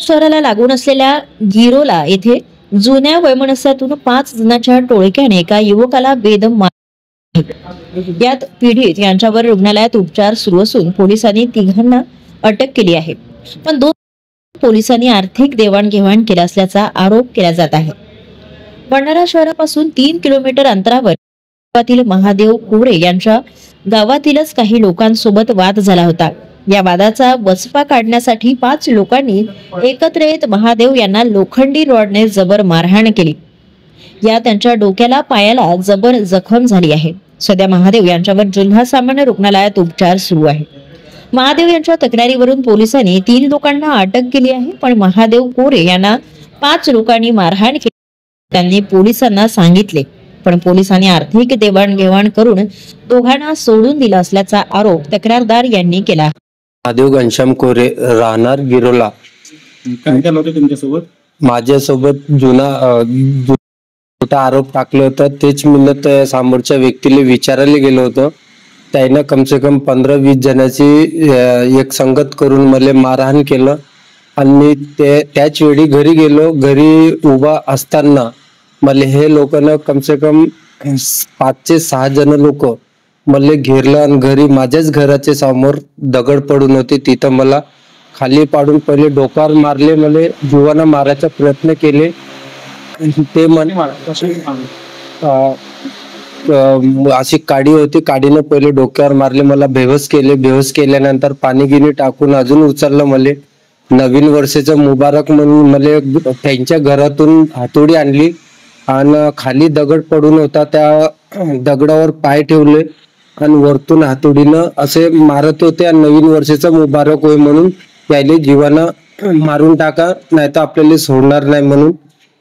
शहराला लागून असलेल्या गिरोला येथे जुन्या वैमनस्यातून 5 जणांच्या टोळक्याने एका युवकाला बेदम मारले. यात पीडित यांच्यावर रुग्णालयात उपचार सुरू असून पोलिसांनी तिघांना अटक केली आहे. पण 2 पोलिसांनी आर्थिक देवाणघेवाण केला असल्याचा आरोप केला जात आहे. भंडारा शहरापासून 3 किलोमीटर अंतरावर गावातील महादेव कोरे यांच्या गावातीलच काही लोकांसोबत वाद झाला होता. या वादाचा वचपा काढण्यासाठी 5 लोकांनी एकत्र येत महादेव यांना लोखंडी रॉडने जबर मारहाण केली. या त्यांच्या डोक्याला पायाला जबर जखम झाली आहे. सध्या महादेव यांच्यावर जिल्हा सामान्य रुग्णालयात उपचार सुरू आहे. महादेव यांच्या तक्रारीवरून पोलिसांनी 3 लोकांना अटक केली आहे. पण महादेव कोरे यांना 5 लोकांनी मारहाण केली त्यांनी पोलिसांना सांगितले. पण पोलिसांनी आर्थिक देवाणघेवाण करून दोघांना सोडून दिला असल्याचा आरोप तक्रारदार यांनी केला. महादेव घनश्याम कोरे, राहणार गिरोला. काय केलं होतं तुमच्यासोबत? माझ्यासोबत मोठा आरोप टाकलं होतं. तेच मी त्या समोरच्या व्यक्तीला विचारायला गेलो होतो. त्यानं कम से कम 15-20 जणांची एक संगत करून मला मारहाण केलं आणि मी त्याच वेळी घरी गेलो. घरी उभा असताना मला हे लोकांना कम से कम 5 ते 6 जण लोक मला घेरलं आणि घरी माझ्याच घराच्या समोर दगड पडून होते. तिथं मला खाली पाडून पहिले डोक्यावर मारले. मला जीवाना मारायचा प्रयत्न केले. ते अशी काडी होती, काडीनं पहिले डोक्यावर मारले. मला बेहोश केले. बेहोश केल्यानंतर पाणी गिनी टाकून अजून उचललं. मला नवीन वर्षाचं मुबारक म्हणून मला त्यांच्या घरातून हातोडी आणली आणि खाली दगड पडून होता. त्या दगडावर पाय ठेवले आणि वरतून हातोडीनं असे मारत होते. आणि नवीन वर्षाचं मुबारक होय म्हणून यायले जीवानं मारून टाका, नाही तर आपल्याला सोडणार नाही म्हणून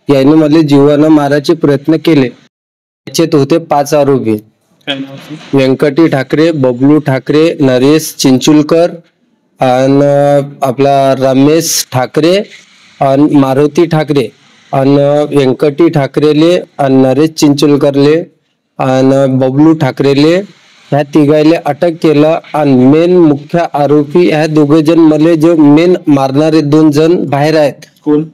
यायने मला जीवानं मारायचे प्रयत्न केले. त्याच्यात होते 5 आरोपी. व्यंकटी ठाकरे, बबलू ठाकरे, नरेश चिंचुलकर आणि आपला रमेश ठाकरे आणि मारुती ठाकरे आणि व्यंकटी ठाकरेले आणि नरेश चिंचुलकरले आणि बबलू ठाकरेले ह्या तिघायले अटक केलं. आणि मेन मुख्य आरोपी ह्या 2 जण मला जो मेन मारणारे 2 जण बाहेर आहेत. कोण?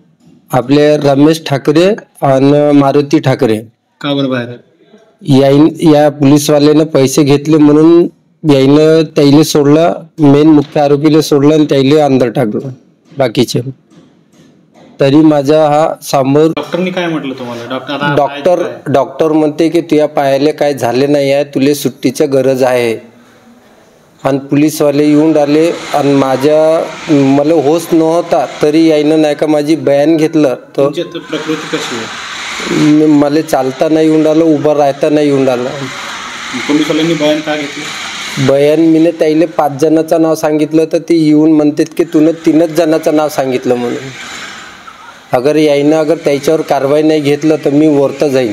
आपले रमेश ठाकरे आणि मारुती ठाकरे. का बरं बाहेर? या पोलीसवाल्यानं पैसे घेतले म्हणून यायनं त्याला सोडलं. मेन मुख्य आरोपीला सोडलं आणि त्याला अंदर टाकलं. बाकीचे तरी माझा हा समोर. डॉक्टरनी काय म्हटलं तुम्हाला? डॉक्टर म्हणते की तुझ्या पायाला काय झाले नाही आहे, तुला सुट्टीची गरज आहे. आणि पोलीसवाले येऊन आले आणि मला होश नव्हता तरी यायनं नाही का माझी बयान घेतलं. तर प्रकृती कशी आहे? मला चालता नाही येऊन राहिलं, उभं राहता नाही येऊन राहिलं. पोलीसवाल्यांनी बयान काय घेतलं? बयान मीने त्याला 5 जणांचं नाव सांगितलं तर ते येऊन म्हणतात की तुनं 3च जणांचं नाव सांगितलं म्हणून. अगर यायनं त्याच्यावर कारवाई नाही घेतलं तर मी वरतं जाईन.